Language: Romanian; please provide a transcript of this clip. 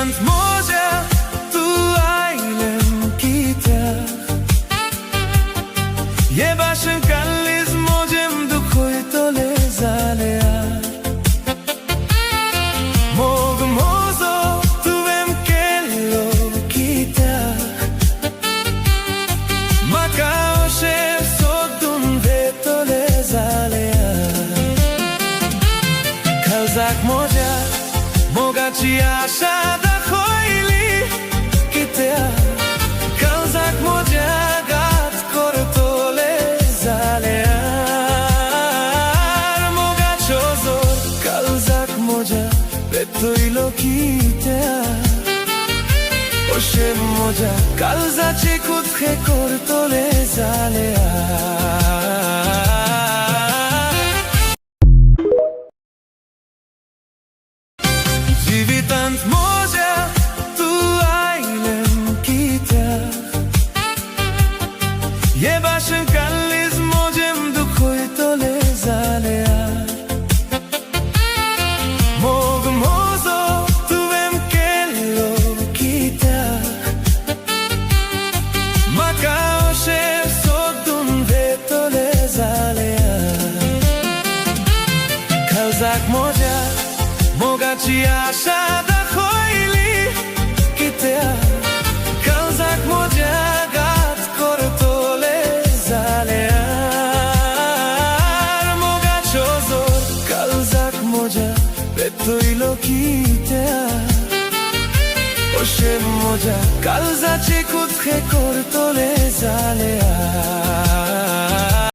tant moja tu ailem kita Je bashën kallis mojem dukoj tole zalea Mog mozo tu vem kello kita Maka oshev sodun vetole zalea Kalzak moja Mogaci așa da hoili kitea Kalzak moja gat kortole zalear Mogaci ozor Kalzak moja betoilo kitea Oshem moja Kalzaci kuthe kortole zalear Tant moja tu ailem kita Je bashën kallis mojem dukoj tole zalear Mog mozo tu vem kello kita Maka oshev sodun vetole zalear Kalzak moja Mogaci așa da hoili kitea Kalzak moja gat kortole zalear Mogaci ozor Kalzak moja betoilo kitea Oshem moja Kalzaci kuthe kortole zalear